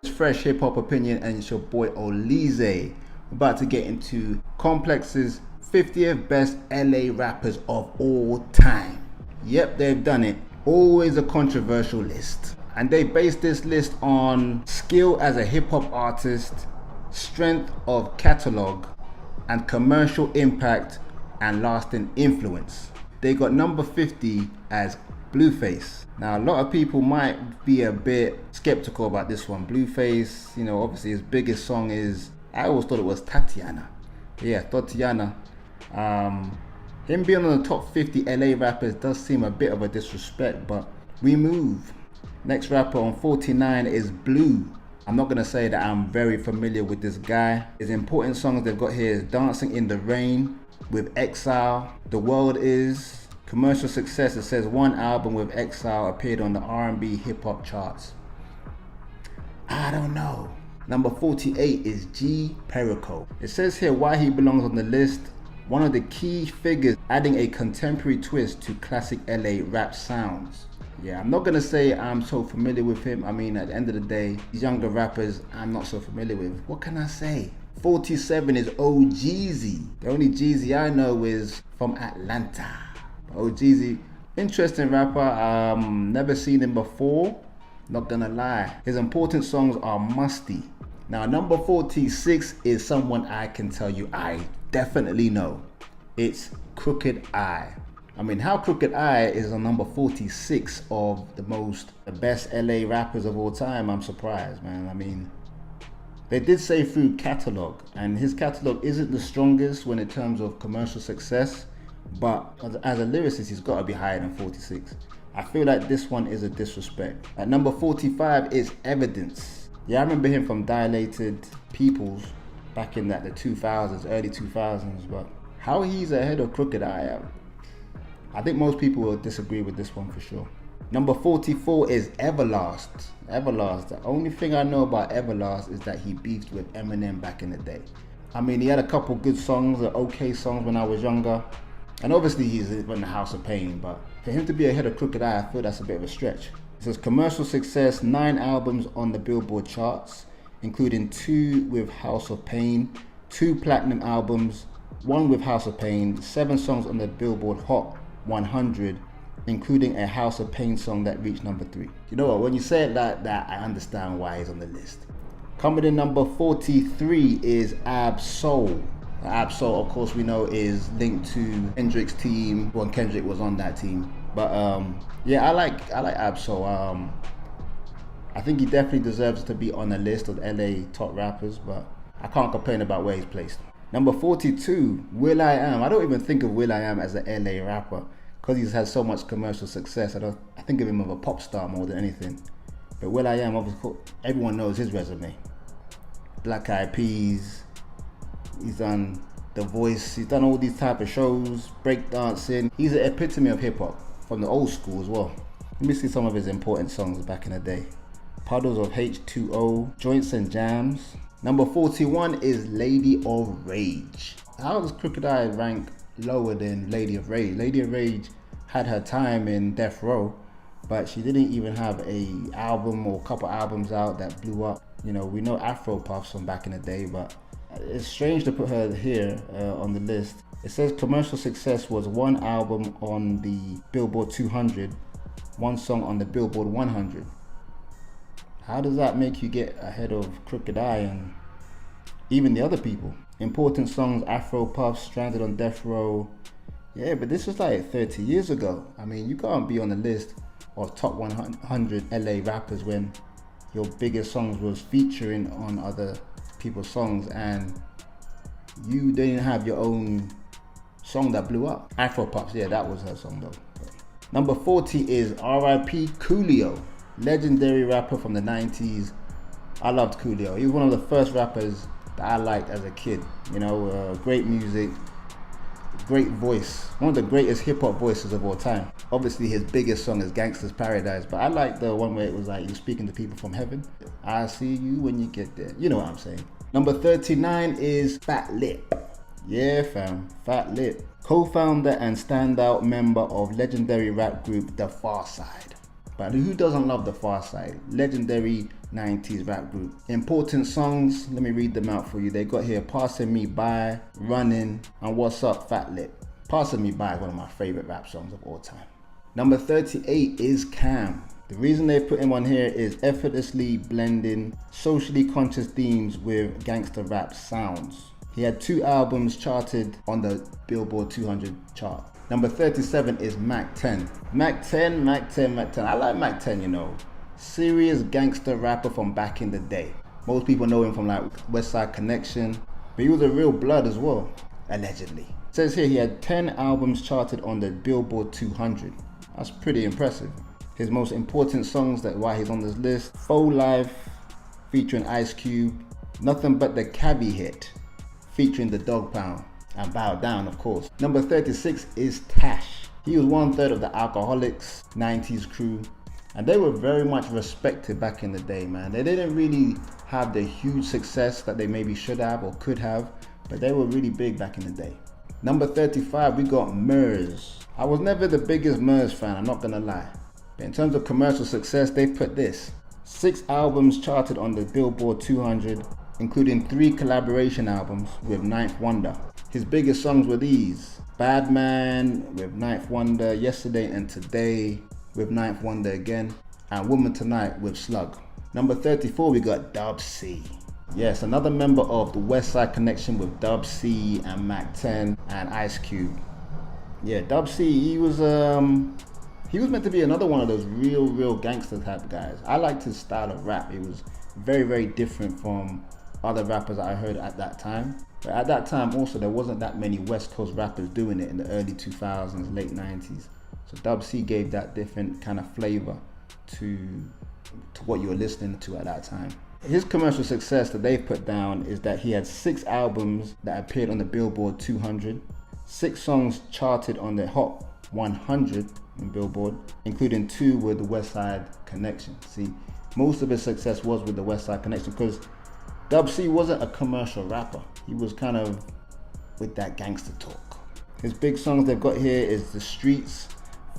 Fresh hip hop opinion, and it's your boy Oleezeh. We're about to get into Complex's 50th best LA rappers of all time. Yep, they've done it. Always a controversial list. And they based this list on skill as a hip hop artist, strength of catalog, and commercial impact and lasting influence. They got number 50 as Blueface. Now a lot of people might be a bit skeptical about this one. Blueface, obviously his biggest song is, I always thought it was Tatiana. Yeah, Tatiana. Him being on the top 50 LA rappers does seem a bit of a disrespect, but we move. Next rapper on 49 is Blue. I'm not gonna say that I'm very familiar with this guy. His important songs they've got here is Dancing in the Rain with Exile, The World Is. Commercial success, it says one album with Exile appeared on the R&B hip hop charts. I don't know. Number 48 is G Perico. It says here why he belongs on the list. One of the key figures adding a contemporary twist to classic LA rap sounds. Yeah, I'm not gonna say I'm so familiar with him. I mean, at the end of the day, these younger rappers I'm not so familiar with. What can I say? 47 is Oleezeh. The only Jeezy I know is from Atlanta. Oleezeh, interesting rapper. Never seen him before. Not gonna lie. His important songs are musty. Now, number 46 is someone I can tell you I definitely know. It's Crooked I. I mean, how Crooked I is on number 46 of the best LA rappers of all time, I'm surprised, man. I mean, they did say through catalog, and his catalog isn't the strongest when in terms of commercial success, but as a lyricist, he's got to be higher than 46. I feel like this one is a disrespect. At number 45 is Evidence. Yeah, I remember him from Dilated Peoples back in the 2000s, early 2000s, but how he's ahead of Crooked I think most people will disagree with this one for sure. Number 44 is Everlast. Everlast, the only thing I know about Everlast is that he beefed with Eminem back in the day. I mean, he had a couple good songs, okay songs when I was younger. And obviously he's in the House of Pain, but for him to be ahead of Crooked I feel that's a bit of a stretch. It says commercial success, 9 albums on the Billboard charts, including 2 with House of Pain, 2 platinum albums, 1 with House of Pain, 7 songs on the Billboard Hot 100, including a House of Pain song that reached number 3. You know what, when you say it like that, I understand why he's on the list. Coming in number 43 is Ab-Soul. Ab-Soul, of course, we know is linked to Kendrick's team when Kendrick was on that team. But yeah, I like Ab-Soul. I think he definitely deserves to be on a list of LA top rappers, but I can't complain about where he's placed. Number 42, Will.i.am. I don't even think of Will.i.am as an LA rapper because he's had so much commercial success. I think of him as a pop star more than anything. But Will.i.am, obviously, everyone knows his resume. Black Eyed Peas. He's done The Voice. He's done all these type of shows, breakdancing. He's an epitome of hip hop from the old school as well. Let me see some of his important songs back in the day. Puddles of H2O, Joints and Jams. Number 41 is Lady of Rage. How does Crooked I rank lower than Lady of Rage? Lady of Rage had her time in Death Row, but she didn't even have a album or a couple albums out that blew up. We know Afro Puffs from back in the day, but it's strange to put her here on the list. It says commercial success was 1 album on the Billboard 200, 1 song on the Billboard 100. How does that make you get ahead of Crooked I and even the other people? Important songs, Afro Puffs, Stranded on Death Row. Yeah, but this was like 30 years ago. I mean, you can't be on the list of top 100 LA rappers when your biggest songs was featuring on other people's songs and you didn't have your own song that blew up. Afro Puffs, yeah, that was her song though. Number 40 is R.I.P. Coolio. Legendary rapper from the 90s. I loved Coolio. He was one of the first rappers that I liked as a kid. Great music, great voice. One of the greatest hip hop voices of all time. Obviously his biggest song is Gangsta's Paradise, but I like the one where it was like you're speaking to people from heaven. I see you when you get there. You know what I'm saying. Number 39 is Fat Lip. Yeah fam, Fat Lip. Co-founder and standout member of legendary rap group The Far Side. But who doesn't love the Far Side? Legendary 90s rap group. Important songs, let me read them out for you. They got here Passing Me By, Running, and What's Up Fat Lip. Passing Me By is one of my favorite rap songs of all time. Number 38 is Cam. The reason they put him on here is effortlessly blending socially conscious themes with gangster rap sounds. He had 2 albums charted on the Billboard 200 chart. Number 37 is Mac 10. Mac 10. I like Mac 10, you know. Serious gangster rapper from back in the day. Most people know him from like West Side Connection, but he was a real blood as well, allegedly. It says here he had 10 albums charted on the Billboard 200. That's pretty impressive. His most important songs that why he's on this list: Faux Life featuring Ice Cube, Nothing But the Cabbie Hit featuring the Dog Pound, and Bow Down, of course. Number 36 is Tash. He was 1/3 of the Alcoholics 90s crew, and they were very much respected back in the day, man. They didn't really have the huge success that they maybe should have or could have, but they were really big back in the day. Number 35, we got Murs. I was never the biggest Murs fan, I'm not gonna lie. But in terms of commercial success, they put this: 6 albums charted on the Billboard 200, including 3 collaboration albums with Ninth Wonder. His biggest songs were these: Bad Man with Ninth Wonder, Yesterday and Today with Ninth Wonder again, and Woman Tonight with Slug. Number 34, we got Dub C. Yes, another member of the West Side Connection with Dub C and Mac 10 and Ice Cube. Yeah, Dub C, he was meant to be another one of those real gangster type guys. I liked his style of rap. It was very different from other rappers I heard at that time. But at that time also, there wasn't that many West Coast rappers doing it in the early 2000s, late 90s. So Dub C gave that different kind of flavor to what you were listening to at that time. His commercial success that they've put down is that he had 6 albums that appeared on the Billboard 200, 6 songs charted on the Hot 100 in Billboard, including 2 with the West Side Connection. See, most of his success was with the West Side Connection because Dub C wasn't a commercial rapper. He was kind of with that gangster talk. His big songs they've got here is The Streets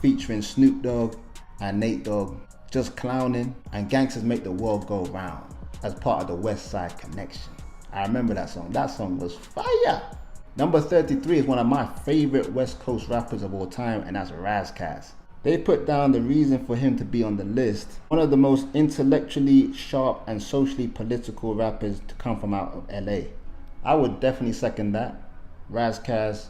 featuring Snoop Dogg and Nate Dogg, Just Clowning, and Gangsters Make the World Go Round as part of the West Side Connection. I remember that song. That song was fire. Number 33 is one of my favorite West Coast rappers of all time, and that's Razkaz. They put down the reason for him to be on the list: one of the most intellectually sharp and socially political rappers to come from out of LA. I would definitely second that. Razkaz,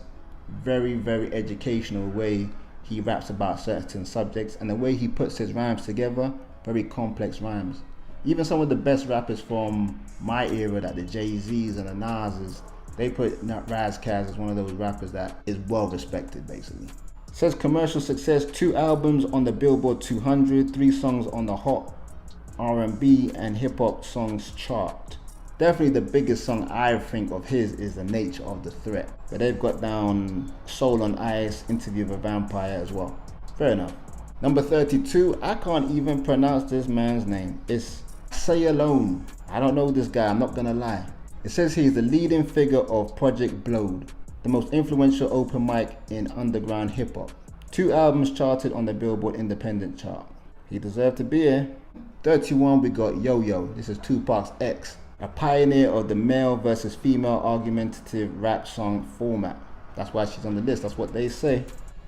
very educational way he raps about certain subjects, and the way he puts his rhymes together, very complex rhymes. Even some of the best rappers from my era, like the Jay-Z's and the Nas's, they put Razkaz as one of those rappers that is well respected, basically. It says commercial success: 2 albums on the Billboard 200, 3 songs on the Hot R&B and Hip-Hop songs chart. Definitely the biggest song I think of his is The Nature of the Threat. But they've got down Soul on Ice, Interview with a Vampire as well. Fair enough. Number 32, I can't even pronounce this man's name. It's Say Alone. I don't know this guy, I'm not gonna lie. It says he's the leading figure of Project Blowed, the most influential open mic in underground hip hop. 2 albums charted on the Billboard Independent chart. He deserved to be here. 31, we got Yo-Yo. This is Tupac's ex, a pioneer of the male versus female argumentative rap song format. That's why she's on the list, that's what they say.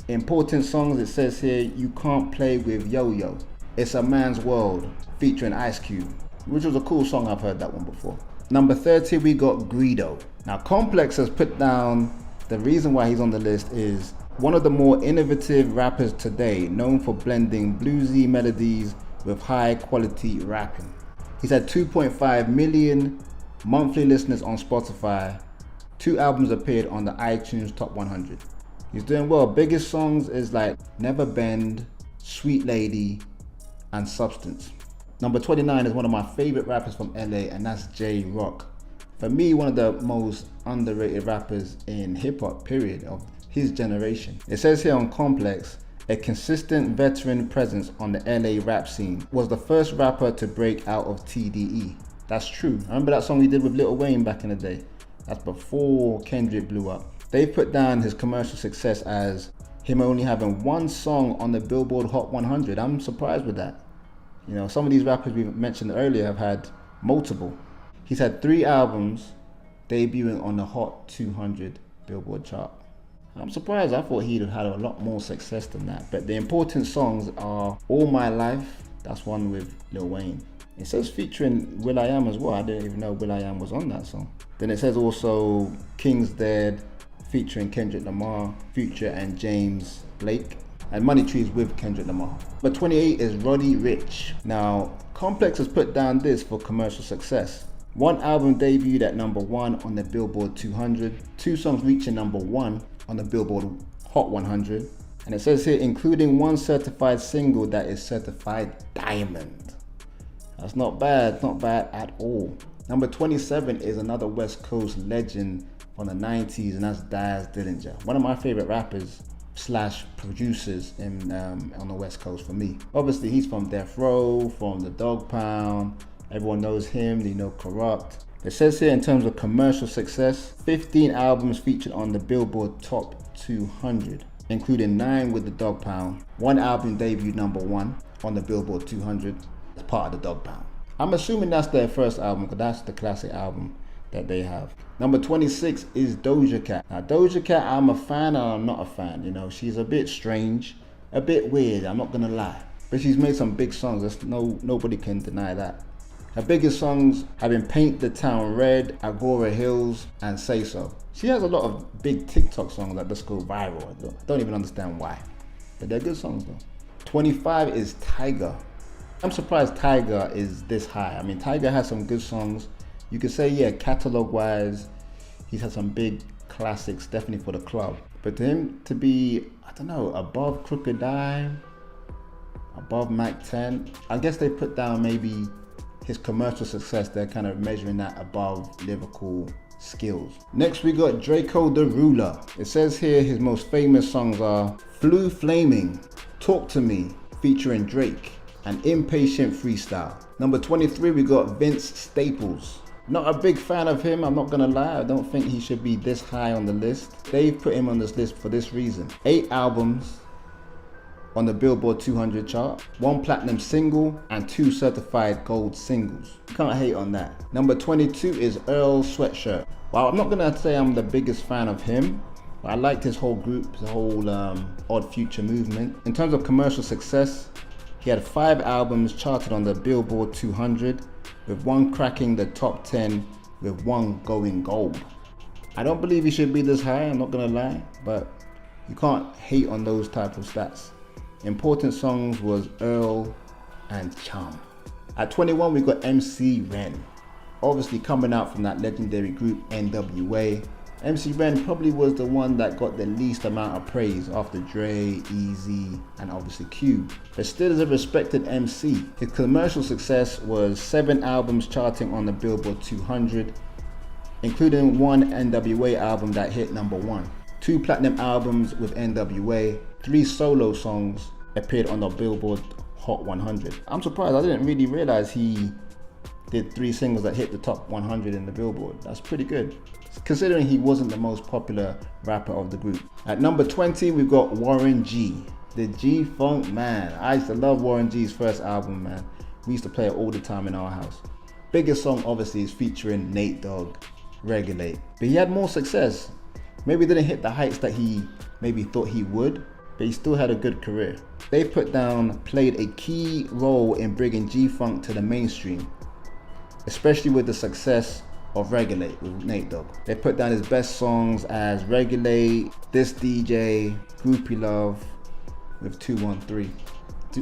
Important songs, it says here, You Can't Play With Yo-Yo, It's a Man's World, featuring Ice Cube, which was a cool song. I've heard that one before. Number 30, we got Greedo. Now, Complex has put down the reason why he's on the list is one of the more innovative rappers today, known for blending bluesy melodies with high quality rapping. He's had 2.5 million monthly listeners on Spotify. 2 albums appeared on the iTunes Top 100. He's doing well. Biggest songs is like Never Bend, Sweet Lady, and Substance. Number 29 is one of my favorite rappers from LA, and that's J-Rock. For me, one of the most underrated rappers in hip hop, period, of his generation. It says here on Complex, a consistent veteran presence on the LA rap scene, was the first rapper to break out of TDE. That's true. I remember that song he did with Lil Wayne back in the day. That's before Kendrick blew up. They put down his commercial success as him only having one song on the Billboard Hot 100. I'm surprised with that. You know, some of these rappers we mentioned earlier have had multiple. He's had 3 albums debuting on the Hot 200 Billboard chart. I'm surprised. I thought he'd have had a lot more success than that. But the important songs are All My Life, that's one with Lil Wayne. It says featuring will.i.am as well. I didn't even know will.i.am was on that song. Then it says also King's Dead featuring Kendrick Lamar, Future and James Blake. And Money Trees with Kendrick Lamar. But 28 is Roddy Ricch. Now, Complex has put down this for commercial success. 1 album debuted at number 1 on the Billboard 200. 2 songs reaching number 1 on the Billboard Hot 100. And it says here, including 1 certified single that is certified diamond. That's not bad at all. Number 27 is another West Coast legend from the 90s, and that's Daz Dillinger. One of my favorite rappers / producers on the West Coast for me. Obviously, he's from Death Row, from the Dog Pound. Everyone knows him, they know Corrupt. It says here in terms of commercial success, 15 albums featured on the Billboard Top 200, including 9 with the Dog Pound. 1 album debuted number 1 on the Billboard 200 as part of the Dog Pound. I'm assuming that's their first album, because that's the classic album that they have. Number 26 is Doja Cat. Now Doja Cat, I'm a fan and I'm not a fan. You know, she's a bit strange, a bit weird, I'm not gonna lie. But she's made some big songs, nobody can deny that. Her biggest songs have been Paint the Town Red, Agora Hills, and Say So. She has a lot of big TikTok songs that just go viral. I don't even understand why, but they're good songs though. 25 is Tyga. I'm surprised Tyga is this high. I mean, Tyga has some good songs. You could say, yeah, catalog wise, he's had some big classics, definitely for the club. But to him to be, I don't know, above Crooked Dime, above Mac 10, I guess they put down maybe his commercial success. They're kind of measuring that above lyrical skills. Next we got Draco the Ruler. It says here his most famous songs are Flu Flaming, Talk to Me featuring Drake, and Impatient Freestyle. Number 23 we got Vince Staples. Not a big fan of him, I'm not gonna lie. I don't think he should be this high on the list. They've put him on this list for this reason. 8 albums on the Billboard 200 chart, 1 platinum single, and 2 certified gold singles. Can't hate on that. Number 22 is Earl Sweatshirt. Well, I'm not gonna say I'm the biggest fan of him, but I liked his whole group, the whole Odd Future movement. In terms of commercial success, he had 5 albums charted on the Billboard 200, with 1 cracking the top 10, with 1 going gold. I don't believe he should be this high, I'm not gonna lie, but you can't hate on those type of stats. Important songs was Earl and Chum. At 21 we got MC Ren. Obviously coming out from that legendary group NWA. MC Ren probably was the one that got the least amount of praise after Dre, Eazy, and obviously Cube. But still is a respected MC. His commercial success was 7 albums charting on the Billboard 200, including 1 NWA album that hit number 1. 2 platinum albums with NWA, 3 solo songs appeared on the Billboard Hot 100. I'm surprised, I didn't really realize he did 3 singles that hit the top 100 in the Billboard. That's pretty good, considering he wasn't the most popular rapper of the group. At number 20, we've got Warren G, the G-Funk man. I used to love Warren G's first album, man. We used to play it all the time in our house. Biggest song obviously is featuring Nate Dogg, Regulate. But he had more success. Maybe didn't hit the heights that he maybe thought he would, but he still had a good career. They played a key role in bringing G-Funk to the mainstream, especially with the success of Regulate with Nate Dogg. They put down his best songs as Regulate, This DJ, Groupie Love with 213.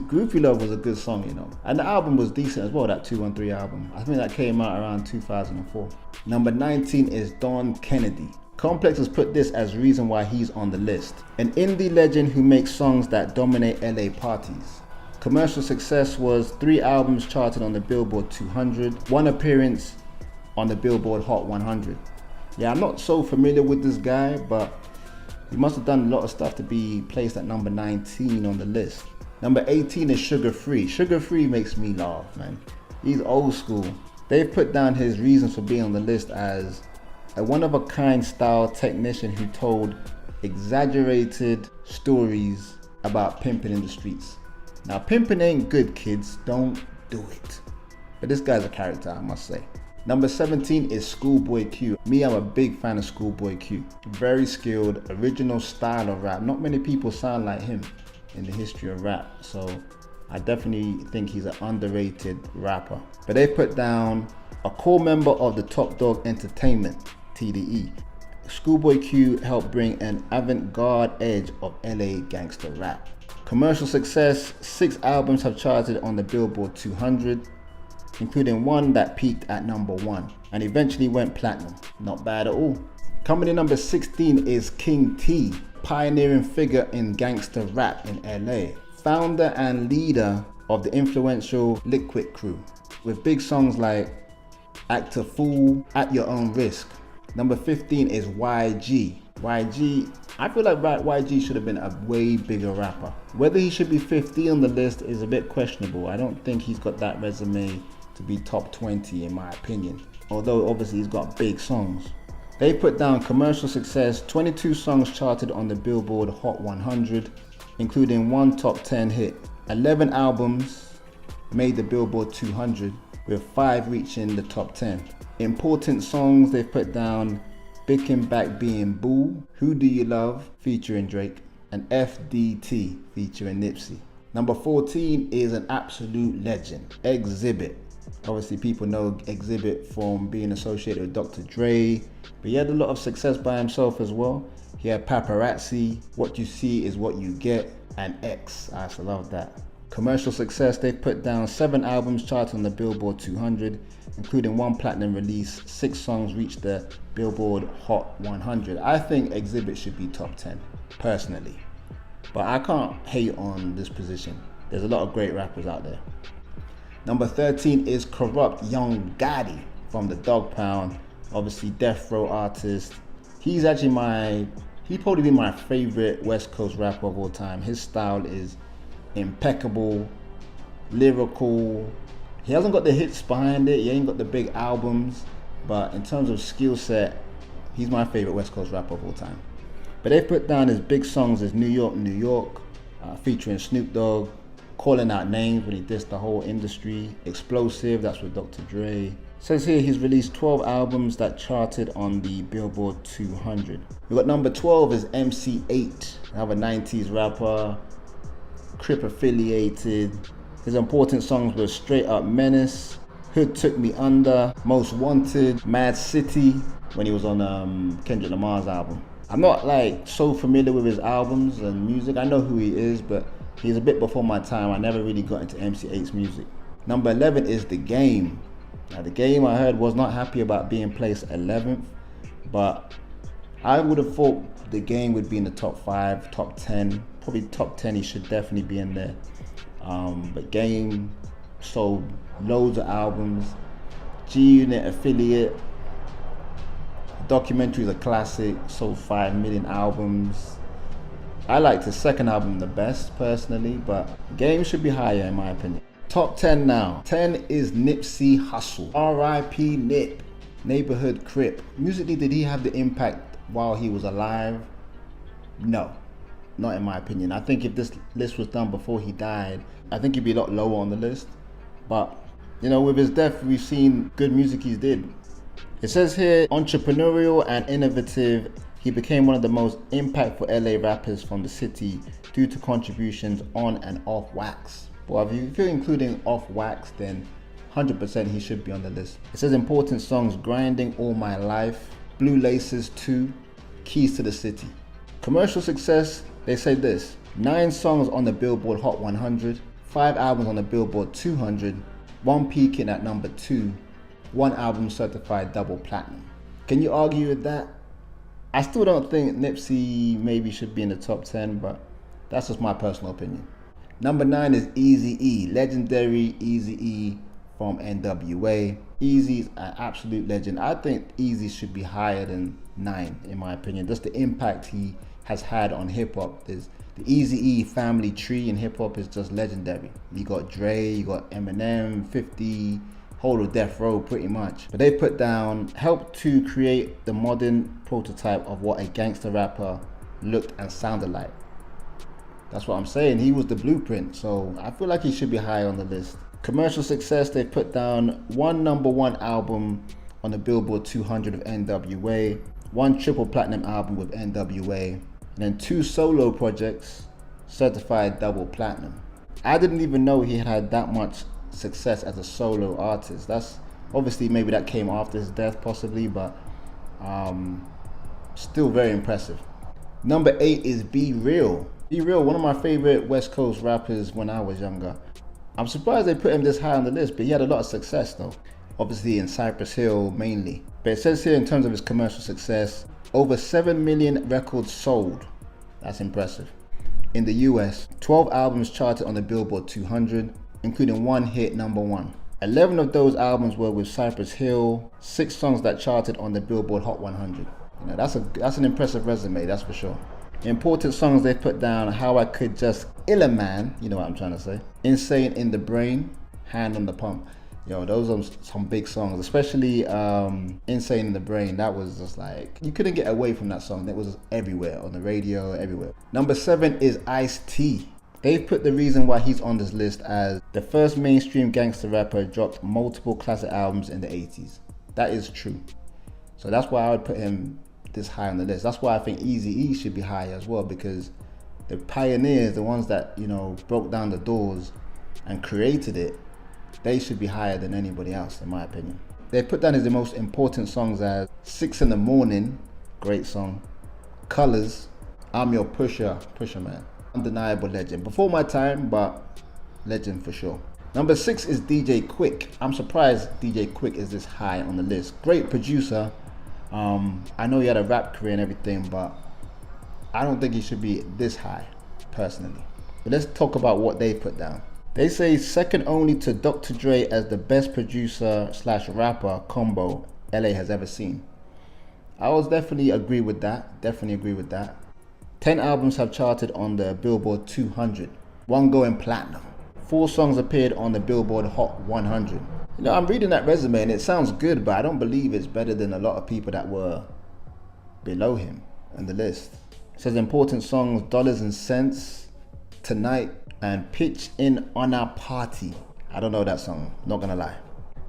Groupie Love was a good song, you know. And the album was decent as well, that 213 album. I think that came out around 2004. Number 19 is Don Kennedy. Complex has put this as reason why he's on the list. An indie legend who makes songs that dominate LA parties. Commercial success was 3 albums charted on the Billboard 200, 1 appearance on the Billboard Hot 100. Yeah, I'm not so familiar with this guy, but he must have done a lot of stuff to be placed at number 19 on the list. Number 18 is Sugar Free. Sugar Free makes me laugh, man. He's old school. They've put down his reasons for being on the list as a one-of-a-kind style technician who told exaggerated stories about pimping in the streets. Now, pimping ain't good, kids. Don't do it. But this guy's a character, I must say. Number 17 is Schoolboy Q. Me, I'm a big fan of Schoolboy Q. Very skilled, original style of rap. Not many people sound like him in the history of rap. So I definitely think he's an underrated rapper. But they put down a core member of the Top Dog Entertainment, TDE. Schoolboy Q helped bring an avant-garde edge of LA gangster rap. Commercial success, 6 albums have charted on the Billboard 200. Including one that peaked at number 1 and eventually went platinum. Not bad at all. Coming in number 16 is King T, pioneering figure in gangster rap in LA. Founder and leader of the influential Liquid Crew, with big songs like Act a Fool, At Your Own Risk. Number 15 is YG. YG, I feel like YG should have been a way bigger rapper. Whether he should be 50 on the list is a bit questionable. I don't think he's got that resume to be top 20 in my opinion, although obviously he's got big songs. They put down commercial success, 22 songs charted on the Billboard Hot 100, including 1 top 10 hit. 11 albums made the Billboard 200, with 5 reaching the top 10. Important songs they put down: Bickin' Back Being Boo, Who Do You Love featuring Drake, and FDT featuring Nipsey. Number 14 is an absolute legend, Exhibit. Obviously people know Exhibit from being associated with Dr. Dre, but he had a lot of success by himself as well. He had Paparazzi, What You See Is What You Get, and X. I also love that. Commercial success, they put down 7 albums charted on the Billboard 200, including 1 platinum release. 6 songs reached the Billboard Hot 100. I think Exhibit should be top 10, personally. But I can't hate on this position. There's a lot of great rappers out there. Number 13 is Corrupt Young Gotti from the Dog Pound, obviously Death Row artist. He's actually he'd probably be my favorite West Coast rapper of all time. His style is impeccable, lyrical. He hasn't got the hits behind it, he ain't got the big albums, but in terms of skill set, he's my favorite West Coast rapper of all time. But they put down his big songs as New York, New York, featuring Snoop Dogg, Calling Out Names when he dissed the whole industry, Explosive, that's with Dr. Dre. Says here he's released 12 albums that charted on the Billboard 200. We got number 12 is MC8, another 90s rapper, Crip affiliated. His important songs were Straight Up Menace, Hood Took Me Under, Most Wanted, Mad City, when he was on Kendrick Lamar's album. I'm not like so familiar with his albums and music. I know who he is, but he's a bit before my time. I never really got into MC8's music. Number 11 is The Game. Now The Game, I heard, was not happy about being placed 11th, but I would have thought The Game would be in the top 5, top 10, probably top 10. He should definitely be in there. But Game sold loads of albums. G-Unit affiliate. Documentary is a classic, sold 5 million albums. I liked his second album the best personally, but Game should be higher in my opinion. Top 10 now. 10 is Nipsey Hussle. R.I.P. Nip. Neighborhood Crip. Musically, did he have the impact while he was alive? No, not in my opinion. I think if this list was done before he died, I think he'd be a lot lower on the list. But, you know, with his death, we've seen good music he did. It says here, entrepreneurial and innovative, he became one of the most impactful LA rappers from the city due to contributions on and off wax. Well, if you're including off wax, then 100% he should be on the list. It says important songs: Grinding All My Life, Blue Laces 2, Keys to the City. Commercial success, they say this: 9 songs on the Billboard Hot 100, 5 albums on the Billboard 200, 1 peaking at number 2, 1 album certified double platinum. Can you argue with that? I still don't think Nipsey maybe should be in the top 10, but that's just my personal opinion. Number 9 is Eazy-E, legendary Eazy-E from NWA. Eazy's an absolute legend. I think Eazy should be higher than 9 in my opinion. Just the impact he has had on hip-hop. The Eazy-E family tree in hip-hop is just legendary. You got Dre, you got Eminem, 50, whole of Death Row pretty much. But they put down, helped to create the modern prototype of what a gangster rapper looked and sounded like. That's what I'm saying. He was the blueprint. So I feel like he should be high on the list. Commercial success, they've put down 1 #1 album on the Billboard 200 of NWA, 1 triple platinum album with NWA, and then 2 solo projects certified double platinum. I didn't even know he had that much success as a solo artist. That's obviously, maybe that came after his death possibly, but still very impressive. Number 8 is Be Real. Be Real, one of my favorite West Coast rappers when I was younger. I'm surprised they put him this high on the list, but he had a lot of success though. Obviously in Cypress Hill mainly. But it says here in terms of his commercial success, over 7 million records sold. That's impressive. In the US, 12 albums charted on the Billboard 200, including 1 hit #1. 11 of those albums were with Cypress Hill, 6 songs that charted on the Billboard Hot 100. You know, that's an impressive resume, that's for sure. Important songs they put down: How I Could Just Ill a Man, you know what I'm trying to say, Insane in the Brain, Hand on the Pump. Yo, those are some big songs, especially Insane in the Brain. That was just like, you couldn't get away from that song. It was everywhere, on the radio, everywhere. Number 7 is Ice-T. They've put the reason why he's on this list as the first mainstream gangster rapper, dropped multiple classic albums in the 80s. That is true. So that's why I would put him this high on the list. That's why I think Eazy-E should be high as well, because the pioneers, the ones that, you know, broke down the doors and created it, they should be higher than anybody else, in my opinion. They put down as the most important songs as 6 in the Morning, great song, Colors, I'm Your Pusher, Pusher Man, undeniable legend. Before my time, but legend for sure. Number 6 is DJ Quick. I'm surprised DJ Quick is this high on the list. Great producer. I know he had a rap career and everything, but I don't think he should be this high, personally. But let's talk about what they put down. They say second only to Dr. Dre as the best producer / rapper combo LA has ever seen. I was definitely agree with that. 10 albums have charted on the Billboard 200, 1 going platinum. 4 songs appeared on the Billboard Hot 100. You know, I'm reading that resume and it sounds good, but I don't believe it's better than a lot of people that were below him on the list. It says important songs: Dollars and Cents, Tonight, and Pitch In On Our Party. I don't know that song, not gonna lie.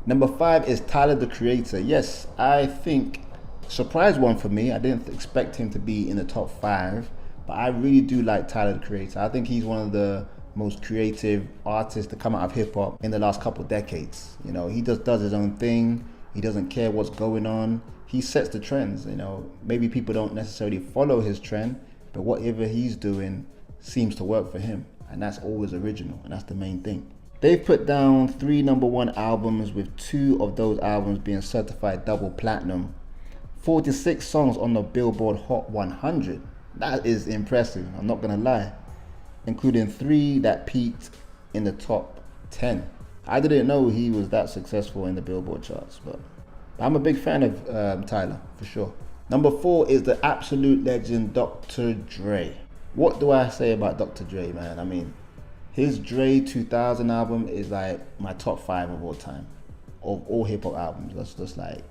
Number 5 is Tyler, the Creator. Yes, I think, surprise one for me. I didn't expect him to be in the top 5, but I really do like Tyler, the Creator. I think he's one of the most creative artists to come out of hip hop in the last couple decades. You know, he just does his own thing. He doesn't care what's going on. He sets the trends. You know, maybe people don't necessarily follow his trend, but whatever he's doing seems to work for him, and that's always original, and that's the main thing. They've put down 3 #1 albums, with 2 of those albums being certified double platinum. 46 songs on the Billboard Hot 100. That is impressive, I'm not gonna lie, including 3 that peaked in the top 10. I didn't know he was that successful in the Billboard charts, but I'm a big fan of Tyler, for sure. Number 4 is the absolute legend, Dr. Dre. What do I say about Dr. Dre, man? I mean, his Dre 2000 album is like my top 5 of all time, of all hip hop albums. That's just like,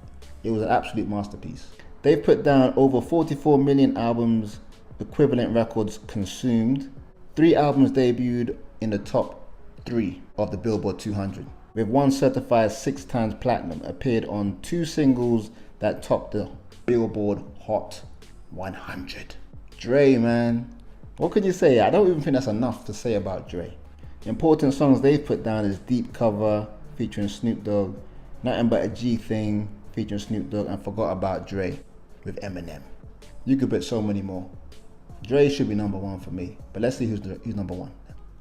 it was an absolute masterpiece. They put down over 44 million albums, equivalent records consumed. 3 albums debuted in the top 3 of the Billboard 200, with 1 certified 6 times platinum, appeared on 2 singles that topped the Billboard Hot 100. Dre, man. What can you say? I don't even think that's enough to say about Dre. Important songs they've put down is Deep Cover featuring Snoop Dogg, Nothing But a G Thing featuring Snoop Dogg, and Forgot About Dre with Eminem. You could put so many more. Dre should be number 1 for me, but let's see who's number 1.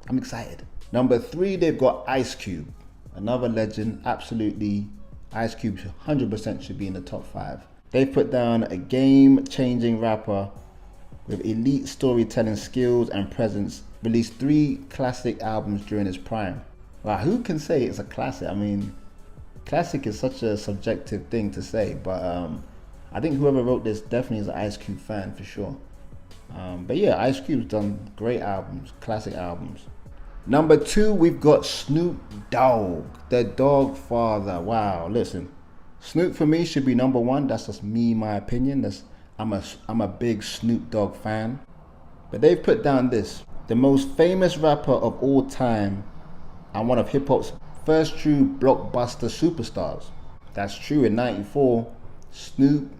I'm excited. Number 3, they've got Ice Cube, another legend. Absolutely, Ice Cube 100% should be in the top 5. They put down a game-changing rapper with elite storytelling skills and presence. Released 3 classic albums during his prime. Wow, who can say it's a classic? I mean, classic is such a subjective thing to say, but I think whoever wrote this definitely is an Ice Cube fan for sure. But yeah, Ice Cube's done great albums, classic albums. Number 2, we've got Snoop Dogg, the Dog Father. Wow, listen, Snoop for me should be number 1. That's just me, my opinion. I'm a big Snoop Dogg fan. But they've put down this: the most famous rapper of all time and one of hip hop's first true blockbuster superstars. That's true. In '94, Snoop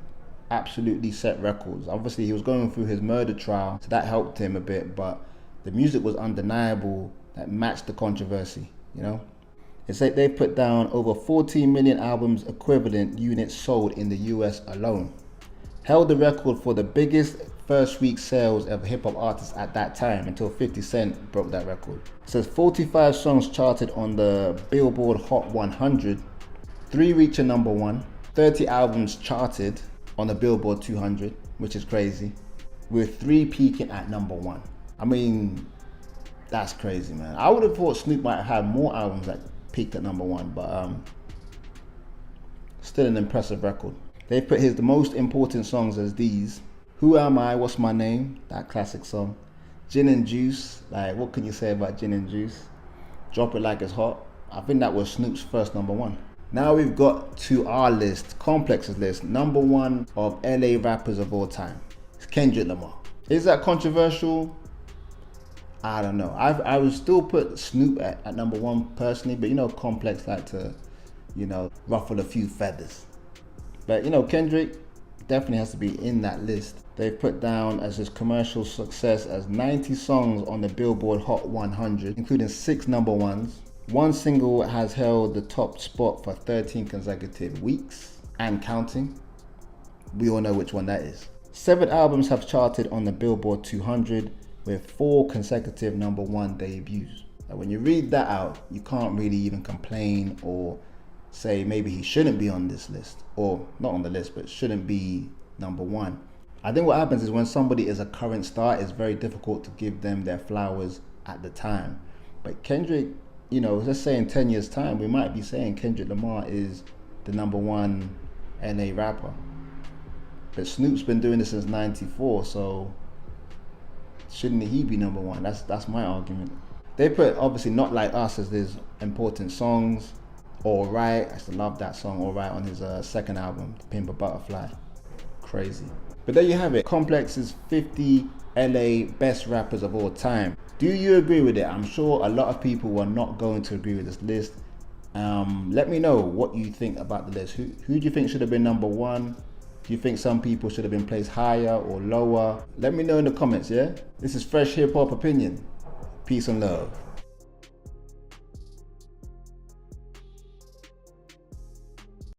absolutely set records. Obviously, he was going through his murder trial, so that helped him a bit, but the music was undeniable, that matched the controversy, you know? It's like they put down over 14 million albums equivalent units sold in the US alone. Held the record for the biggest first week sales of a hip hop artist at that time until 50 Cent broke that record. It says 45 songs charted on the Billboard Hot 100, 3 reaching number 1, 30 albums charted on the Billboard 200, which is crazy, with 3 peaking at number 1. I mean, that's crazy, man. I would have thought Snoop might have had more albums that peaked at number 1, but still an impressive record. They put the most important songs as these: Who Am I, What's My Name, that classic song. Gin and Juice, like what can you say about Gin and Juice? Drop It Like It's Hot. I think that was Snoop's first number 1. Now we've got to our list, Complex's list, number 1 of LA rappers of all time. It's Kendrick Lamar. Is that controversial? I don't know. I would still put Snoop at number 1 personally, but you know, Complex like to, you know, ruffle a few feathers. But you know, Kendrick definitely has to be in that list. They've put down as his commercial success as 90 songs on the Billboard Hot 100, including 6 number 1s. One single has held the top spot for 13 consecutive weeks and counting. We all know which one that is. 7 albums have charted on the Billboard 200 with 4 consecutive number 1 debuts. Now, when you read that out, you can't really even complain or say maybe he shouldn't be on this list, or not on the list, but shouldn't be number 1. I think what happens is when somebody is a current star, it's very difficult to give them their flowers at the time. But Kendrick, you know, let's say in 10 years time, we might be saying Kendrick Lamar is the number 1 LA rapper. But Snoop's been doing this since '94, so shouldn't he be number 1? That's my argument. They put obviously Not Like Us as his important songs. Alright, I still love that song, Alright, on his second album, Pimp a Butterfly. Crazy. But there you have it, Complex's 50 LA best rappers of all time. Do you agree with it? I'm sure a lot of people are not going to agree with this list. Let me know what you think about the list. Who do you think should have been number 1? Do you think some people should have been placed higher or lower? Let me know in the comments, yeah? This is Fresh Hip Hop Opinion. Peace and love.